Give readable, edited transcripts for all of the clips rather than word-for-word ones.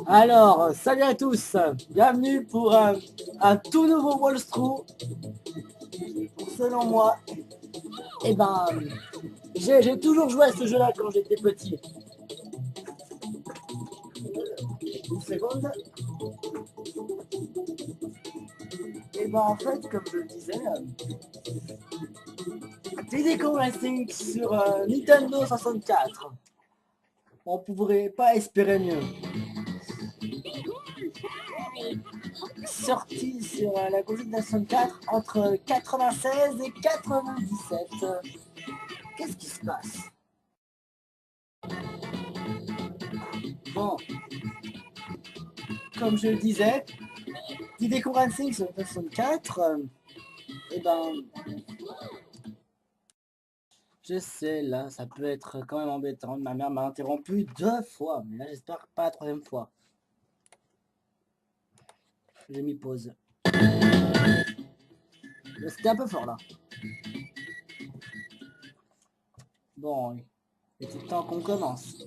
Alors, salut à tous, bienvenue pour un tout nouveau walkthrough. Selon moi, eh ben, j'ai toujours joué à ce jeu-là quand j'étais petit. Une seconde. Et ben en fait, comme je le disais, Diddy Kong Racing sur Nintendo 64. On pourrait pas espérer mieux. Sorti sur la console de la 64 entre 96 et 97. Qu'est-ce qui se passe? Bon, comme je le disais, Diddy Kong Racing sur la 64, et ben, je sais, là, ça peut être quand même embêtant. Ma mère m'a interrompu 2 fois, mais là, j'espère pas la 3e fois. J'ai mis pause. C'était un peu fort là. Bon, il était temps qu'on commence.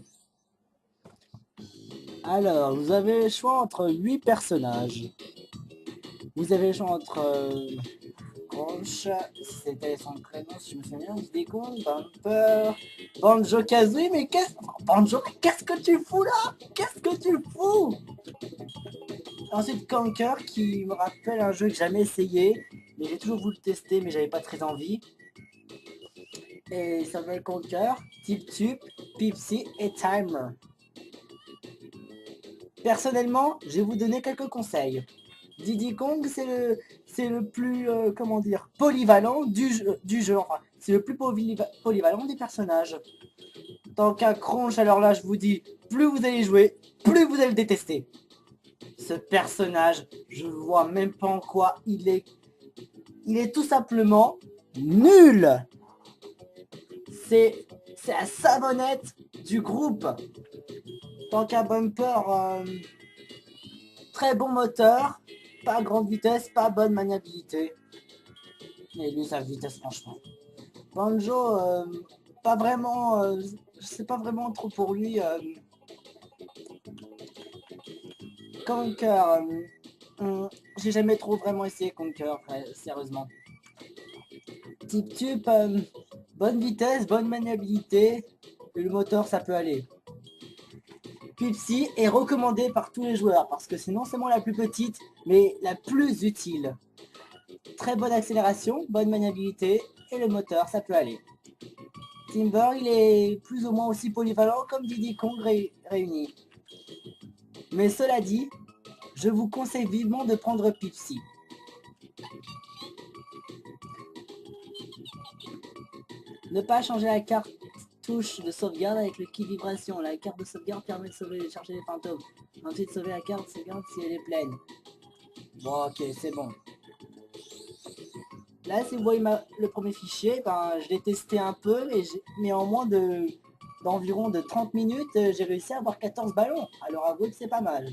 Alors, vous avez le choix entre 8 personnages. Vous avez le choix entre Crunch, c'était son prénom si je me souviens, Diddy Kong, Bumper, Banjo-Kazooie, mais Banjo, qu'est-ce que tu fous là? Qu'est-ce que tu fous? Ensuite Conker, qui me rappelle un jeu que j'ai jamais essayé, mais j'ai toujours voulu le tester, mais j'avais pas très envie. Et ça s'appelle Conker, Tip Tup, Pipsy et Timer. Personnellement, je vais vous donner quelques conseils. Diddy Kong, c'est le plus, comment dire, polyvalent du jeu. Enfin, c'est le plus polyvalent des personnages. Tant qu'un Crunch, alors là, je vous dis, plus vous allez jouer, plus vous allez le détester. Ce personnage, je vois même pas en quoi il est tout simplement nul. C'est la savonnette du groupe. Tant qu'un Bumper, très bon moteur, pas grande vitesse, pas bonne maniabilité. Mais lui, sa vitesse, franchement. Banjo, pas vraiment, je sais pas vraiment trop pour lui. Conker, j'ai jamais trop vraiment essayé Conker, sérieusement. Tip Tup, bonne vitesse, bonne maniabilité, et le moteur ça peut aller. Pipsy est recommandé par tous les joueurs parce que c'est non seulement la plus petite, mais la plus utile. Très bonne accélération, bonne maniabilité, et le moteur ça peut aller. Timber, il est plus ou moins aussi polyvalent comme Diddy Kong réuni. Mais cela dit, je vous conseille vivement de prendre Pipsy. Ne pas changer la carte touche de sauvegarde avec le kit vibration. La carte de sauvegarde permet de sauver et charger les fantômes. Ensuite, sauver la carte de sauvegarde si elle est pleine. Bon, ok, c'est bon. Là, si vous voyez le premier fichier, ben, je l'ai testé un peu, mais en moins de d'environ de 30 minutes, j'ai réussi à avoir 14 ballons. Alors avouez que c'est pas mal.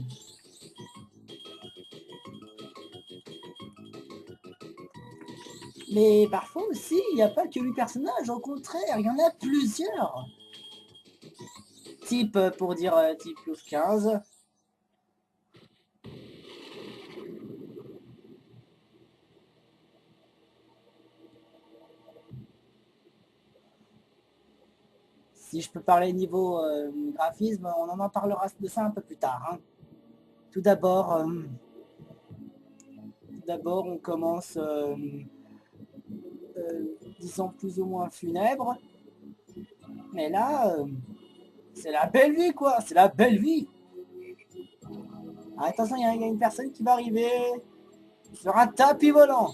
Mais parfois aussi, il n'y a pas que 8 personnages, au contraire, il y en a plusieurs. Type, pour dire type plus 15. Si je peux parler niveau graphisme, on en parlera de ça un peu plus tard. Hein. Tout d'abord, on commence, disons, plus ou moins funèbre. Mais là, c'est la belle vie, quoi. C'est la belle vie. Ah, attention, il y a une personne qui va arriver sur un tapis volant.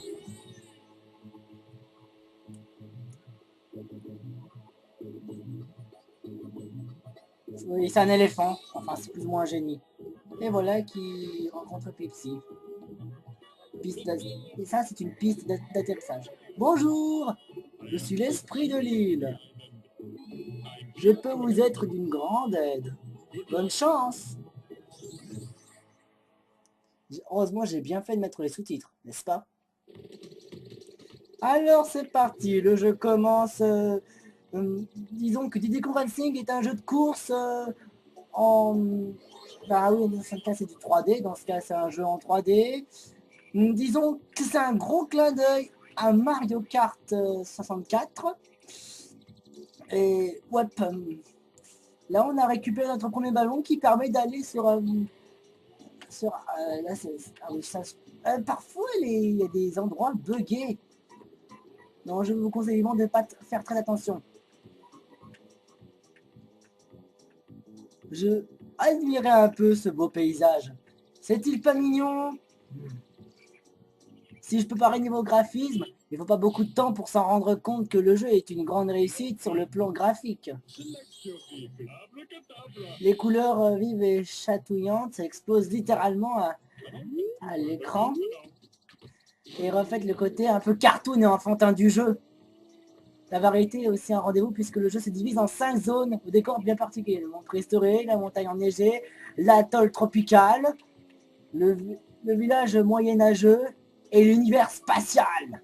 Oui, c'est un éléphant. Enfin, c'est plus ou moins un génie. Et voilà qui rencontre Pepsi. Et ça, c'est une piste d'atterrissage. Bonjour, je suis l'esprit de l'île. Je peux vous être d'une grande aide. Bonne chance. Heureusement, j'ai bien fait de mettre les sous-titres, n'est-ce pas? Alors, c'est parti. Le jeu commence. Disons que Diddy Kong Racing est un jeu de course en... Bah oui, dans ce cas, c'est du 3D. Dans ce cas, c'est un jeu en 3D. Disons que c'est un gros clin d'œil à Mario Kart 64. Et ouais, là on a récupéré notre premier ballon qui permet d'aller sur... là, ah oui, ça, parfois il y a des endroits buggés. Non, je vous conseille vivement de ne pas faire très attention. Je admirais un peu ce beau paysage. C'est-il pas mignon? Si je peux parler niveau graphisme, il faut pas beaucoup de temps pour s'en rendre compte que le jeu est une grande réussite sur le plan graphique. Les couleurs vives et chatouillantes explosent littéralement à l'écran et reflètent le côté un peu cartoon et enfantin du jeu. La variété est aussi un rendez-vous puisque le jeu se divise en 5 zones au décor bien particulier. Le monde préhistorique, la montagne enneigée, l'atoll tropical, le village moyenâgeux et l'univers spatial.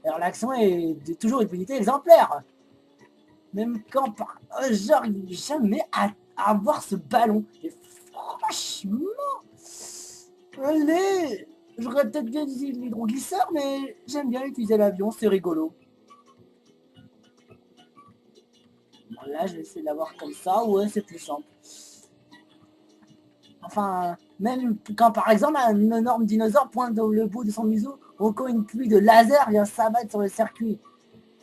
Alors l'action est toujours une unité exemplaire. Même quand j'arrive jamais à voir ce ballon. Et franchement, allez, j'aurais peut-être bien utilisé l'hydroglisseur, mais j'aime bien utiliser l'avion, c'est rigolo. Bon, là, je vais essayer de l'avoir comme ça, ouais, c'est plus simple. Enfin, même quand par exemple un énorme dinosaure pointe le bout de son museau, ou quand une pluie de laser vient s'abattre sur le circuit.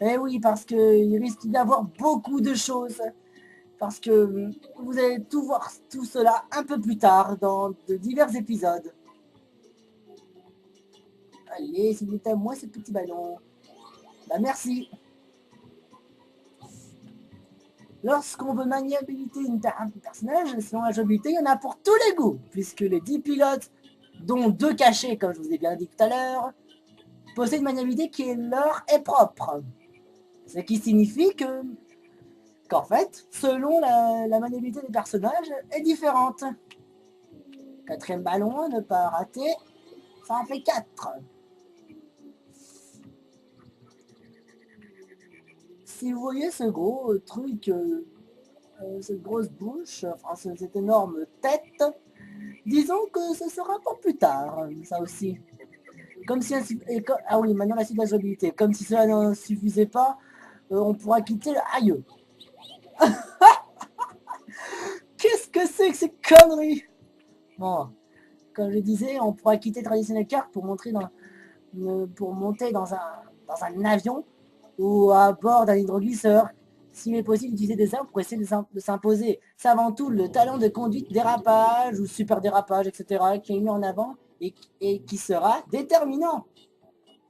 Eh oui, parce qu'il risque d'y avoir beaucoup de choses. Parce que vous allez tout voir tout cela un peu plus tard dans de divers épisodes. Allez, s'il vous plaît, moi ce petit ballon. Bah merci. Lorsqu'on veut maniabilité un personnage, selon la jouabilité, il y en a pour tous les goûts, puisque les 10 pilotes, dont 2 cachés, comme je vous ai bien dit tout à l'heure, possèdent une maniabilité qui est leur est propre. Ce qui signifie qu'en fait, selon la maniabilité des personnages, est différente. Quatrième ballon, ne pas rater, ça en fait 4. Si vous voyez ce gros truc, cette grosse bouche, enfin cette énorme tête, disons que ce sera pour plus tard, ça aussi. Comme si ah oui, maintenant la suite de la jouabilité. Comme si cela ne suffisait pas, on pourra quitter le... Aïe. Qu'est-ce que c'est que ces conneries? Bon, comme je disais, on pourra quitter Traditional Car pour monter dans un avion ou à bord d'un hydroglisseur. S'il est possible d'utiliser des armes pour essayer de s'imposer. C'est avant tout le talent de conduite dérapage ou super dérapage, etc. qui est mis en avant et qui sera déterminant.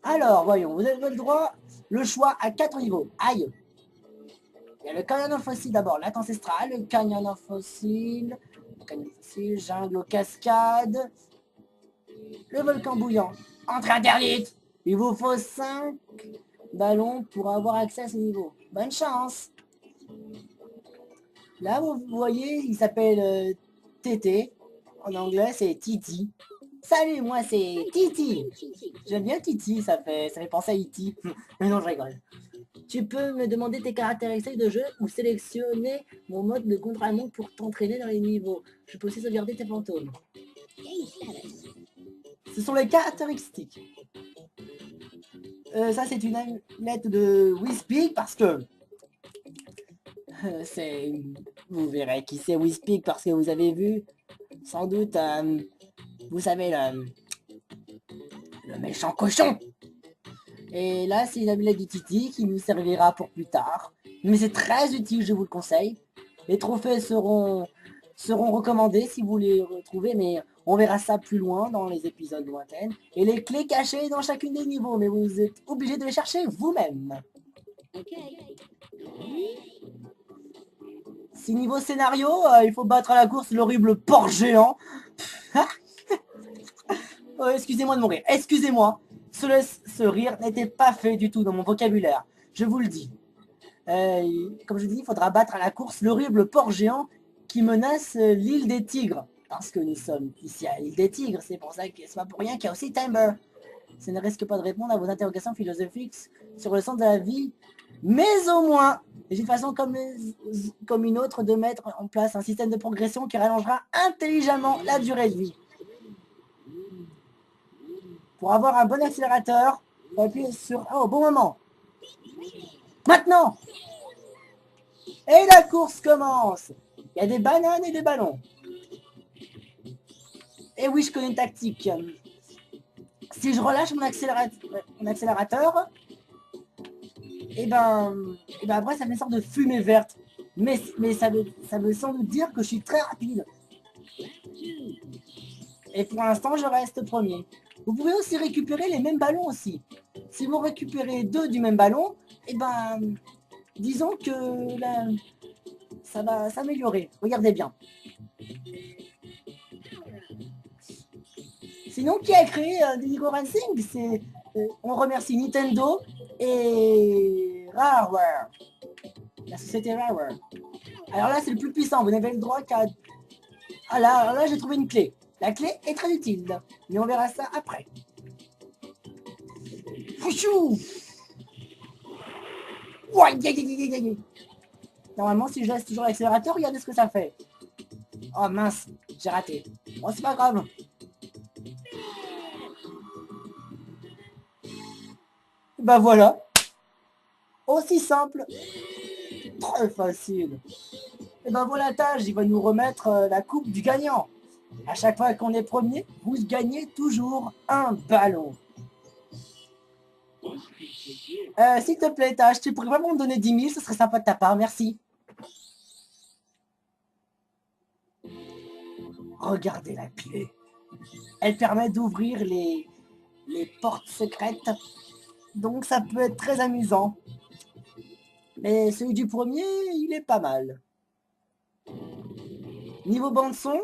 Alors, voyons, vous avez le droit, le choix à 4 niveaux. Aïe. Il y a le canyon fossile d'abord, lac ancestral, le canyon fossile, jungle aux cascades, le volcan bouillant. Entrée interdite. Il vous faut 5 ballons pour avoir accès à ces niveaux. Bonne chance. Là, vous voyez, il s'appelle Tété. En anglais, c'est Titi. Salut, moi, c'est Titi. J'aime bien Titi, ça fait penser à E.T. Mais non, je rigole. Tu peux me demander tes caractéristiques de jeu ou sélectionner mon mode de contre-allemand pour t'entraîner dans les niveaux. Je peux aussi sauvegarder tes fantômes. Ce sont les caractéristiques. Ça, c'est une amulette de Whispig parce que c'est... Vous verrez qui c'est Whispig parce que vous avez vu, sans doute, vous savez, le méchant cochon. Et là, c'est une amulette du Titi qui nous servira pour plus tard. Mais c'est très utile, je vous le conseille. Les trophées seront recommandés si vous les retrouvez, mais on verra ça plus loin dans les épisodes lointains. Et les clés cachées dans chacune des niveaux, mais vous êtes obligé de les chercher vous-même. Si niveau scénario, il faut battre à la course l'horrible porc géant. Excusez-moi de mourir, excusez-moi. Ce rire n'était pas fait du tout dans mon vocabulaire, je vous le dis. Comme je dis, il faudra battre à la course l'horrible porc géant qui menace l'île des tigres. Parce que nous sommes ici à l'île des tigres, c'est pour ça que c'est pas pour rien qu'il y a aussi Timber. Ça ne risque pas de répondre à vos interrogations philosophiques sur le sens de la vie, mais au moins, j'ai une façon comme une autre de mettre en place un système de progression qui rallongera intelligemment la durée de vie. Pour avoir un bon accélérateur, il faut appuyer sur A au bon moment. Maintenant! Et la course commence. Il y a des bananes et des ballons. Et oui, je connais une tactique. Si je relâche mon accélérateur, et ben après ça fait une sorte de fumée verte. Mais ça veut sans doute dire que je suis très rapide. Et pour l'instant, je reste premier. Vous pouvez aussi récupérer les mêmes ballons aussi. Si vous récupérez 2 du même ballon, et ben, disons que là, ça va s'améliorer. Regardez bien. Sinon, qui a créé Diddy Racing? On remercie Nintendo et Rareware. La société Rareware. Alors là, c'est le plus puissant. Vous n'avez le droit qu'à... Ah là j'ai trouvé une clé. La clé est très utile. Mais on verra ça après. Fouchou! Normalement, si je laisse toujours l'accélérateur, regardez ce que ça fait. Oh mince, j'ai raté. Bon, c'est pas grave. Bah voilà. Aussi simple. Très facile. Et ben voilà tâche, il va nous remettre la coupe du gagnant. À chaque fois qu'on est premier, vous gagnez toujours un ballon. S'il te plaît, Tâche, tu pourrais vraiment me donner 10 000, ce serait sympa de ta part, merci. Regardez la clé. Elle permet d'ouvrir les portes secrètes, donc ça peut être très amusant. Mais celui du premier, il est pas mal. Niveau bande-son,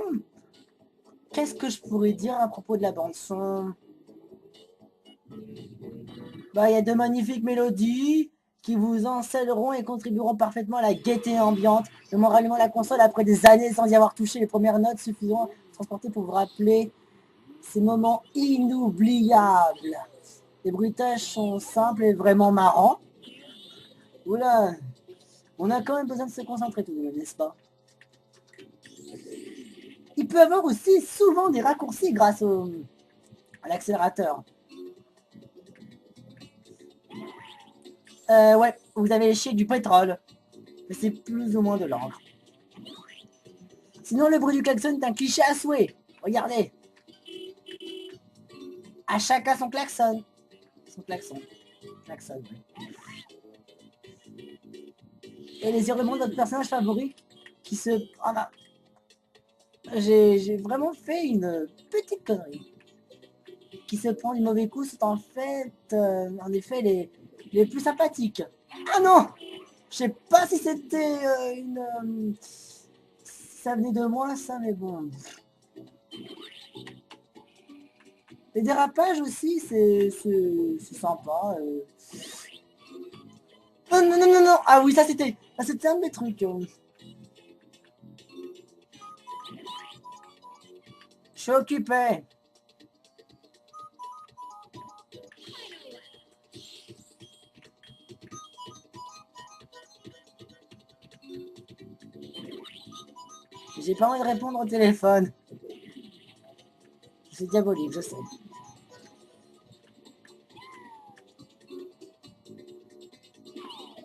qu'est-ce que je pourrais dire à propos de la bande-son? Bah, il y a de magnifiques mélodies qui vous encelleront et contribueront parfaitement à la gaieté ambiante de mon rallument à la console après des années sans y avoir touché les premières notes suffisamment transportées pour vous rappeler ces moments inoubliables. Les bruitages sont simples et vraiment marrants. Oula, on a quand même besoin de se concentrer tout de même, n'est-ce pas? Il peut y avoir aussi souvent des raccourcis grâce à l'accélérateur. Ouais, vous avez léché du pétrole. Mais c'est plus ou moins de l'encre. Sinon, le bruit du klaxon est un cliché à souhait. Regardez. À chacun son klaxon. Son klaxon. Klaxon, oui. Et les hurlements de notre personnage favori qui se... Oh là. J'ai vraiment fait une petite connerie. Qui se prend du mauvais coup, c'est en fait, en effet, les plus sympathiques. Ah non! Je sais pas si c'était une... ça venait de moi, ça, mais bon. Les dérapages aussi, c'est sympa. Non, non, non, non, non. Ah oui, ça c'était un de mes trucs. Je suis occupé. J'ai pas envie de répondre au téléphone. C'est diabolique, je sais.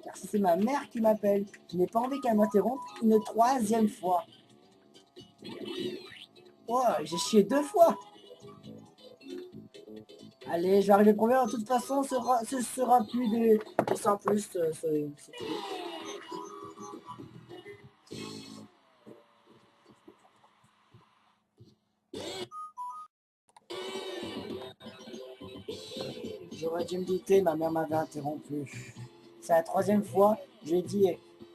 Car si c'est ma mère qui m'appelle, je n'ai pas envie qu'elle m'interrompe une troisième fois. Oh, j'ai chié 2 fois. Allez, je vais arriver le problème. De toute façon, ce sera plus de... Sans plus, c'est tout. J'aurais dû me douter, ma mère m'avait interrompu. C'est la troisième fois, je lui ai dit,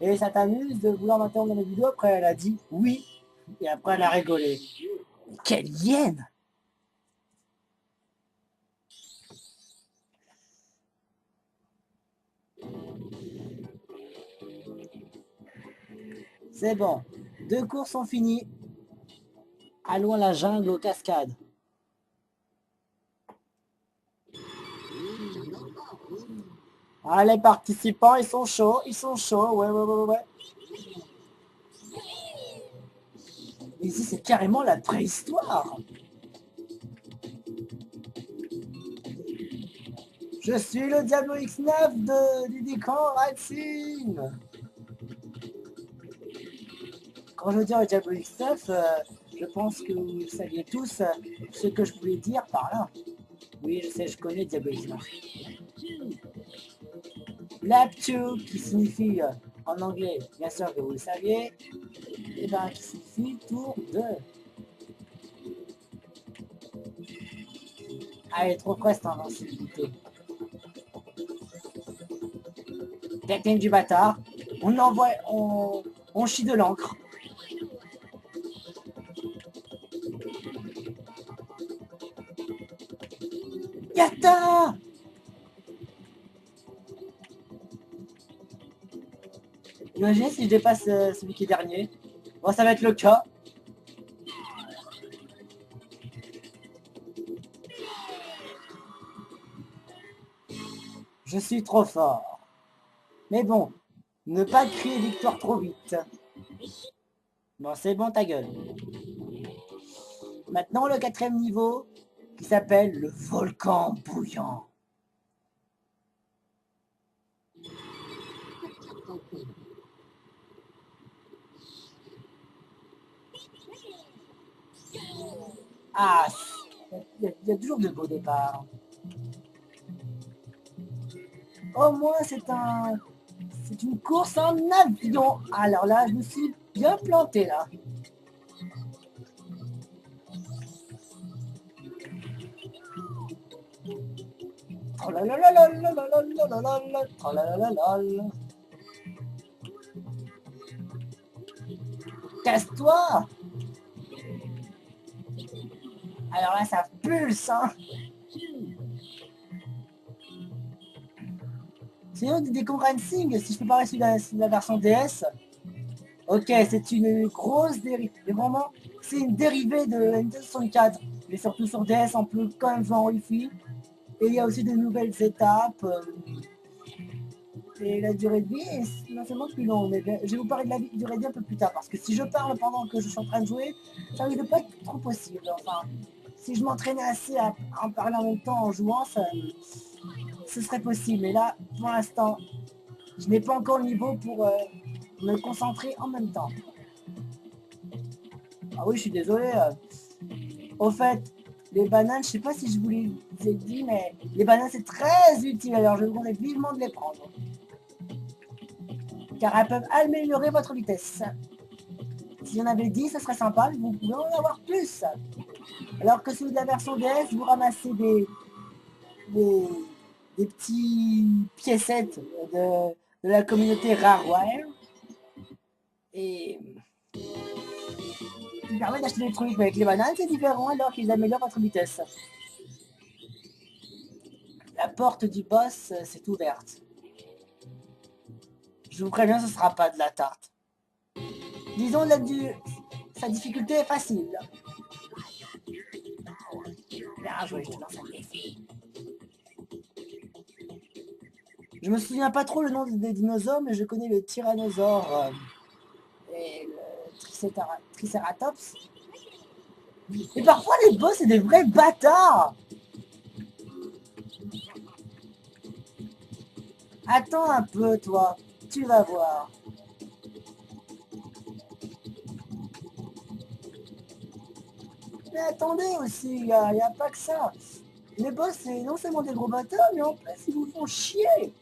et ça t'amuse de vouloir m'interrompre dans mes vidéos? Après, elle a dit oui, et après, elle a rigolé. Quelle hyène! C'est bon, 2 cours sont finis. Allons à la jungle aux cascades. Ah, les participants, ils sont chauds, ouais, ouais, ouais, ouais. Ici, c'est carrément la préhistoire. Je suis le Diablo X9 du Diddy-Kong Racing. Quand je veux dire le Diablo X9, je pense que vous saviez tous ce que je voulais dire par là. Oui, je sais, je connais Diablo X9. Lap2, qui signifie en anglais, bien sûr que vous le saviez, et bien qui signifie tour de... Ah, elle est trop preste en invincibilité. Technique du bâtard. On envoie... On chie de l'encre. Yata! Imaginez si je dépasse celui qui est dernier. Bon, ça va être le cas. Je suis trop fort. Mais bon, ne pas crier victoire trop vite. Bon, c'est bon, ta gueule. Maintenant, le 4e niveau, qui s'appelle le volcan bouillant. Ah, il y a toujours de beaux départs. Au moins, c'est une course en avion. Alors là, je me suis bien planté là. Casse-toi! Alors là, ça pulse, hein! Sinon, des Racing, si je peux parler sur la version DS, ok, c'est une grosse dérive. Mais vraiment, c'est une dérivée de Nintendo 64. Mais surtout sur DS, on peut quand même jouer en Wi-Fi. Et il y a aussi de nouvelles étapes. Et la durée de vie est non seulement plus longue. Mais je vais vous parler de la durée de vie un peu plus tard. Parce que si je parle pendant que je suis en train de jouer, ça risque de pas être trop possible. Enfin, si je m'entraînais assez à en parler en même temps en jouant, ce serait possible. Mais là, pour l'instant, je n'ai pas encore le niveau pour me concentrer en même temps. Ah oui, je suis désolé. Au fait, les bananes, je sais pas si je vous les ai dit, mais les bananes c'est très utile. Alors je vous conseille vivement de les prendre. Car elles peuvent améliorer votre vitesse. S'il y en avait 10, ce serait sympa, mais vous pouvez en avoir plus. Alors que celui de la version DS, vous ramassez des petits piécettes de la communauté Rareware. Et qui permet d'acheter des trucs. Mais avec les bananes, c'est différent alors qu'ils améliorent votre vitesse. La porte du boss s'est ouverte. Je vous préviens, ce sera pas de la tarte. Disons sa difficulté est facile. Bien joué, je te lance un défi. Je me souviens pas trop le nom des dinosaures, mais je connais le tyrannosaure et le tricératops. Et parfois les boss c'est des vrais bâtards. Attends un peu toi, tu vas voir. Mais attendez aussi, il y a pas que ça. Les boss c'est non seulement des gros bâtards, mais en plus ils vous font chier.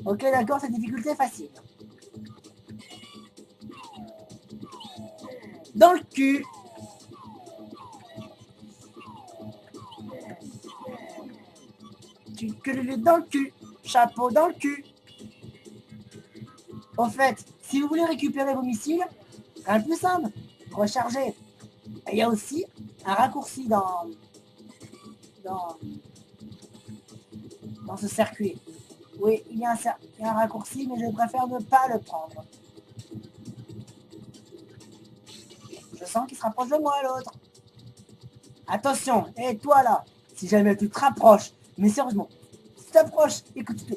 Ok d'accord, cette difficulté est facile. Dans le cul. Dans le cul. Chapeau dans le cul. Au fait, si vous voulez récupérer vos missiles, rien de plus simple. Recharger. Et il y a aussi un raccourci dans, dans ce circuit. Oui, il y a un raccourci, mais je préfère ne pas le prendre. Je sens qu'il se rapproche de moi, l'autre. Attention, et toi là, si jamais tu te rapproches, mais sérieusement, si tu t'approches et que tu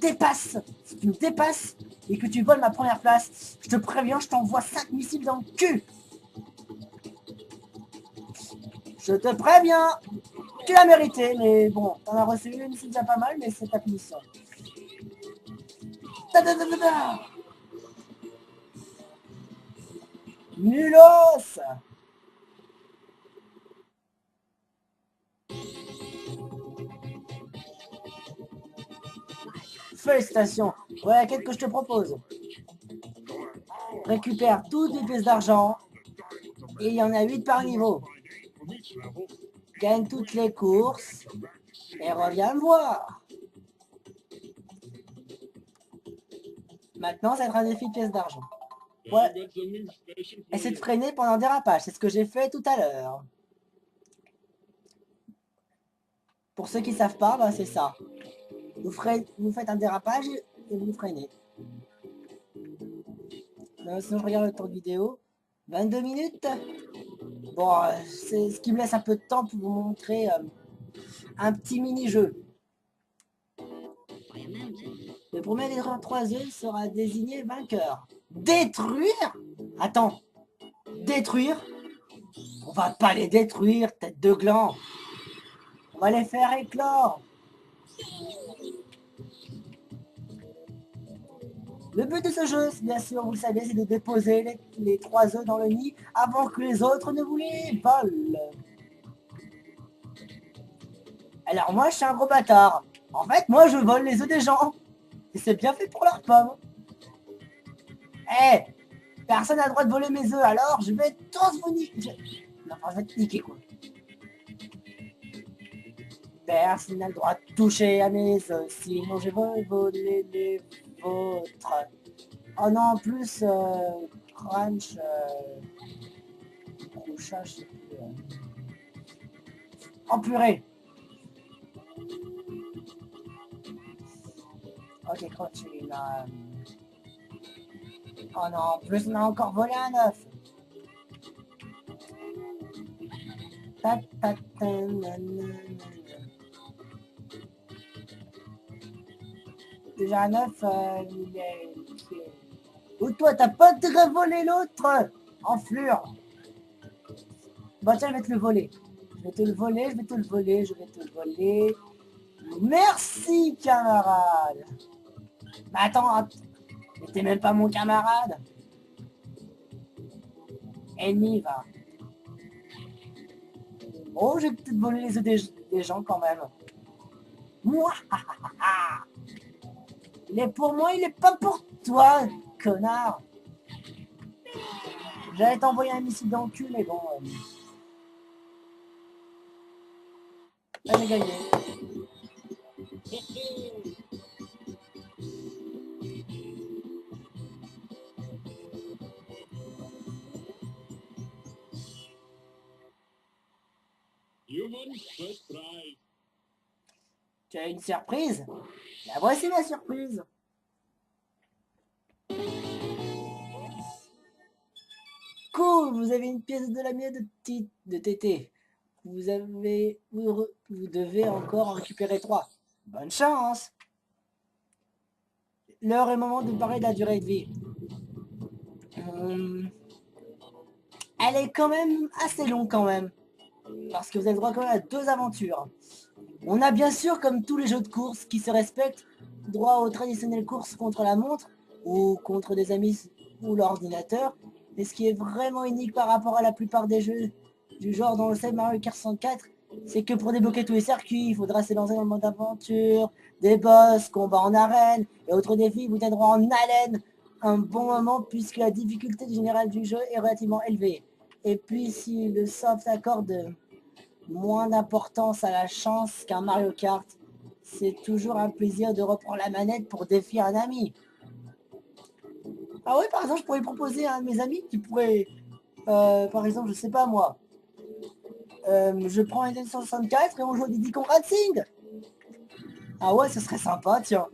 dépasses, si tu me dépasses et que tu voles ma première place, je te préviens, je t'envoie 5 missiles dans le cul. Je te préviens. Tu l'as mérité, mais bon, t'en as reçu une, c'est déjà pas mal, mais c'est ta punition. Nulos. Félicitations. Ouais, qu'est-ce que je te propose? Récupère toutes les pièces d'argent. Et il y en a 8 par niveau. Gagne toutes les courses. Et reviens me voir. Maintenant, ça va être un défi de pièces d'argent. Ouais. Essaie de freiner pendant un dérapage. C'est ce que j'ai fait tout à l'heure. Pour ceux qui ne savent pas, bah, c'est ça. Vous faites un dérapage et vous freinez. Sinon, je regarde le temps de vidéo. 22 minutes. Bon, c'est ce qui me laisse un peu de temps pour vous montrer un petit mini-jeu. Le premier des 3 œufs sera désigné vainqueur. Détruire? Attends. Détruire? On va pas les détruire, tête de gland. On va les faire éclore. Le but de ce jeu, bien sûr, vous le savez, c'est de déposer les 3 œufs dans le nid avant que les autres ne vous les volent. Alors moi, je suis un gros bâtard. En fait, moi, je vole les œufs des gens. Et c'est bien fait pour leurs pommes. Eh, personne n'a le droit de voler mes œufs, alors je vais tous vous niquer. Non, enfin, je vais te niquer, quoi. Personne n'a le droit de toucher à mes œufs, sinon je vais voler les vôtres. Oh non, en plus, crunch, croucha, je sais plus. En purée. Ok, crunch, il a... Oh non, en plus, on a encore volé un œuf. Déjà un œuf, il est... Ou toi, t'as pas de voler l'autre. Enflure. Bon tiens, je vais te le voler. Je vais te le voler, je vais te le voler, je vais te le voler. Merci, camarade. Mais attends, mais t'es même pas mon camarade. Ennemi, va. Oh, j'ai peut-être volé les œufs des gens quand même. Moi, il est pour moi, il est pas pour toi, connard. J'allais t'envoyer un missile dans le cul, mais bon. J'en ai gagné. Human first prize. Tu as une surprise? La voici ma surprise. Cool, vous avez une pièce de la mienne de TT. Vous devez encore en récupérer 3. Bonne chance. L'heure est le moment de parler de la durée de vie. Elle est quand même assez longue quand même. Parce que vous avez le droit quand même à 2 aventures. On a bien sûr, comme tous les jeux de course qui se respectent, droit aux traditionnelles courses contre la montre ou contre des amis ou l'ordinateur. Mais ce qui est vraiment unique par rapport à la plupart des jeux du genre dans le Super Mario Kart 64, c'est que pour débloquer tous les circuits, il faudra se lancer dans le mode aventure, des boss, combats en arène et autres défis vous tiendront en haleine un bon moment puisque la difficulté générale du jeu est relativement élevée. Et puis si le soft accorde moins d'importance à la chance qu'un Mario Kart, c'est toujours un plaisir de reprendre la manette pour défier un ami. Ah ouais, par exemple, je pourrais proposer à un de mes amis qui pourrait, par exemple, je sais pas moi, je prends un Nintendo 64 et on joue à Diddy Kong Racing. Ah ouais, ce serait sympa, tiens.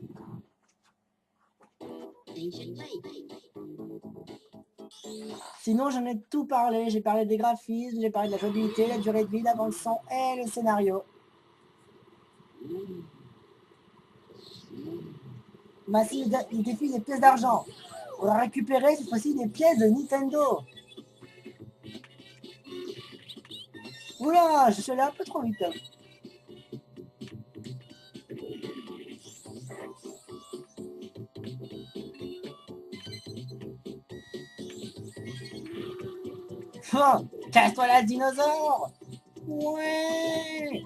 Sinon, j'en ai tout parlé. J'ai parlé des graphismes, j'ai parlé de la jouabilité, la durée de vie, la bande-son et le scénario. Voici le défi des pièces d'argent. On va récupérer cette fois-ci des pièces de Nintendo. Oula, je suis allé un peu trop vite. Oh, casse-toi la dinosaure. Ouais.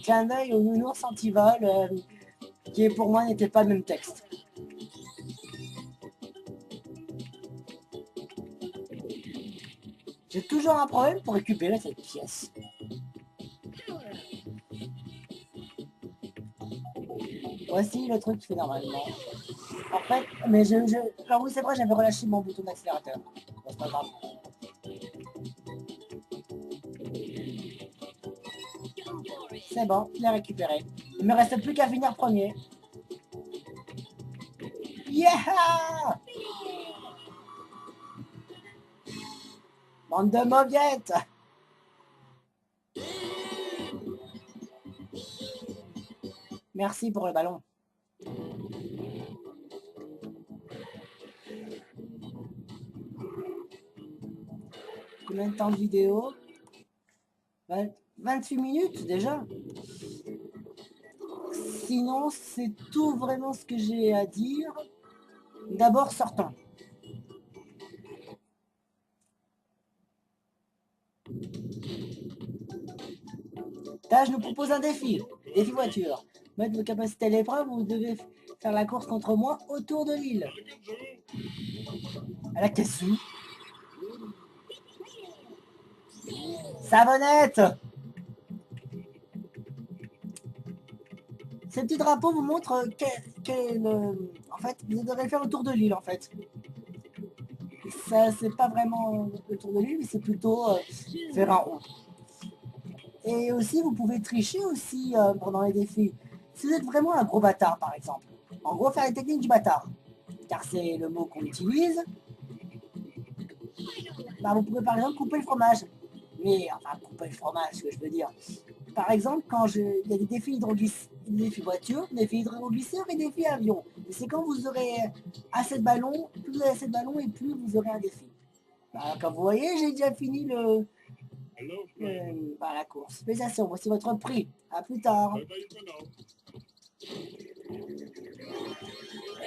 Clin d'œil au nounours antivol, qui pour moi n'était pas le même texte. J'ai toujours un problème pour récupérer cette pièce. Voici le truc qui fait normalement. En fait, mais alors oui c'est vrai, j'avais relâché mon bouton d'accélérateur. Bon, c'est pas grave. C'est bon, je l'ai récupéré. Il me reste plus qu'à finir premier. Yeah! Bande de mauviettes! Merci pour le ballon. Combien de temps de vidéo? 28 minutes déjà. Sinon, c'est tout vraiment ce que j'ai à dire. D'abord, sortons. Là, je nous propose un défi. Défi voiture. Mettre vos capacités à l'épreuve, vous devez faire la course contre moi autour de l'île. À la cassou. Savonnette! Ces petits drapeaux vous montrent en fait, vous devrez faire le tour de l'île en fait. Ça, c'est pas vraiment le tour de l'île, mais c'est plutôt faire un rond. Et aussi, vous pouvez tricher aussi pendant les défis. Si vous êtes vraiment un gros bâtard, par exemple. En gros, faire les techniques du bâtard. Car c'est le mot qu'on utilise. Bah, vous pouvez par exemple couper le fromage. Mais, enfin, couper le fromage, ce que je veux dire. Par exemple, il y a des défis des défis voiture, des défis hydroglisseurs et des défis avion. Et c'est quand vous aurez assez de ballons, plus vous avez assez de ballons et plus vous aurez un défi. Bah, comme vous voyez, j'ai déjà fini la course. Félicitations, voici votre prix. À plus tard.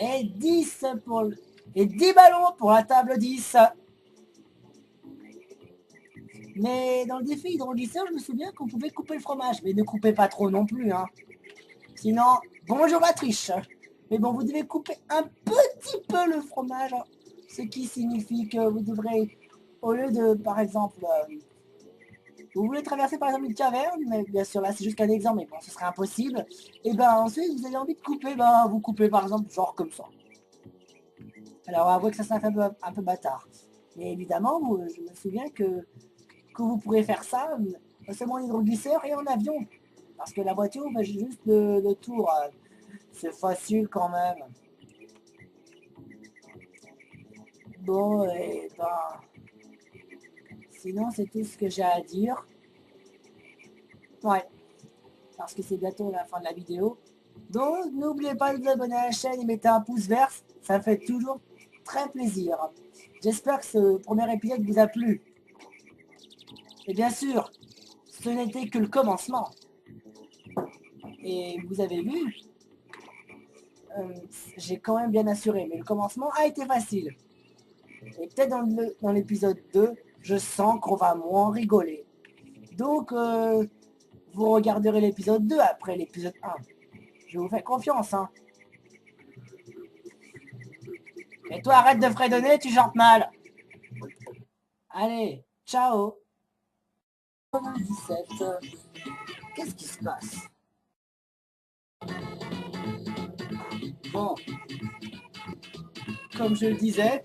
Et 10 pour et 10 ballons pour la table 10. Mais dans le défi hydroglisseur, je me souviens qu'on pouvait couper le fromage. Mais ne coupez pas trop non plus, hein. Sinon, bonjour la triche. Mais bon, vous devez couper un petit peu le fromage. Hein. Ce qui signifie que vous devrez, au lieu de, par exemple, vous voulez traverser par exemple une caverne, mais bien sûr là c'est juste qu'un exemple, mais bon ce serait impossible. Et ben ensuite vous avez envie de couper, ben vous coupez par exemple genre comme ça. Alors avouez que ça fait un peu bâtard. Mais évidemment, je me souviens que vous pourrez faire ça, seulement en hydroglisseur et en avion. Parce que la voiture fait juste le tour. C'est facile quand même. Bon, et ben... Sinon, c'est tout ce que j'ai à dire. Ouais, parce que c'est bientôt la fin de la vidéo. Donc, n'oubliez pas de vous abonner à la chaîne et mettez un pouce vert. Ça fait toujours très plaisir. J'espère que ce premier épisode vous a plu. Et bien sûr, ce n'était que le commencement. Et vous avez vu, j'ai quand même bien assuré, mais le commencement a été facile. Et peut-être dans l'épisode 2, je sens qu'on va moins rigoler. Donc, vous regarderez l'épisode 2 après l'épisode 1. Je vous fais confiance, hein. Et toi, arrête de fredonner, tu chantes mal. Allez, ciao. 97. Qu'est-ce qui se passe? Bon, comme je le disais,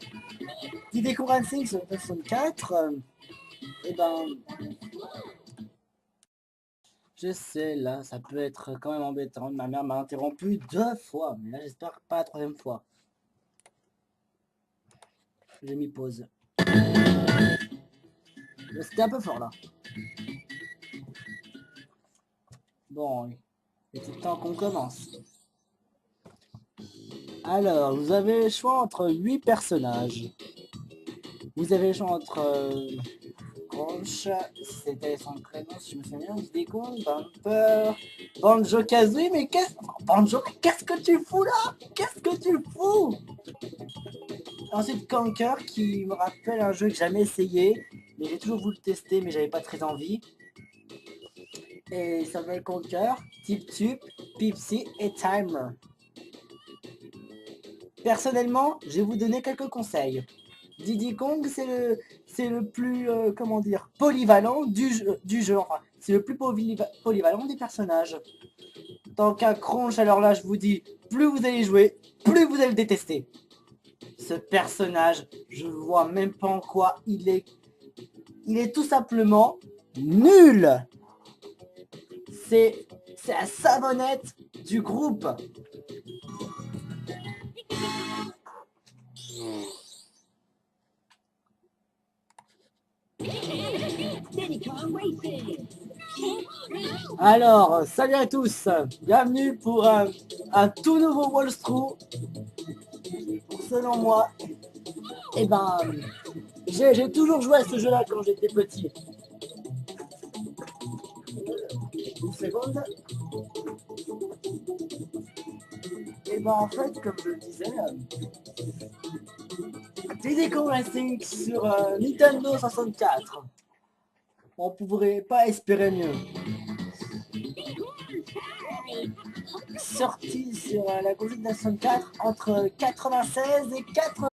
Diddy Kong Racing sur 64, et ben, je sais, là, ça peut être quand même embêtant. Ma mère m'a interrompu 2 fois, mais là, j'espère pas la 3e fois. J'ai mis pause. C'était un peu fort, là. Bon, il était temps qu'on commence. Alors, vous avez le choix entre 8 personnages. Vous avez le choix entre Crunch, c'était son prénom, si je me souviens, Diddy Kong, Bumper, Banjo-Kazooie, mais qu'est-ce que tu fous là? Qu'est-ce que tu fous? Ensuite, Conker, qui me rappelle un jeu que j'ai jamais essayé, mais j'ai toujours voulu le tester, mais j'avais pas très envie. Et ça s'appelle Conker, Tip Tup, Pipsy et Timer. Personnellement, je vais vous donner quelques conseils. Diddy Kong, c'est le plus, comment dire, polyvalent du jeu. Enfin, c'est le plus polyvalent des personnages. Tant qu'un Crunch, alors là, je vous dis, plus vous allez jouer, plus vous allez le détester. Ce personnage, je vois même pas en quoi il est tout simplement nul. C'est la savonnette du groupe. Alors, salut à tous, bienvenue pour un tout nouveau walkthrough. Selon moi, et ben, j'ai toujours joué à ce jeu-là quand j'étais petit. Une seconde. Et ben en fait, comme je le disais, Diddy Kong Racing sur Nintendo 64. On pourrait pas espérer mieux. Sorti sur la console de 64 entre 96 et 80.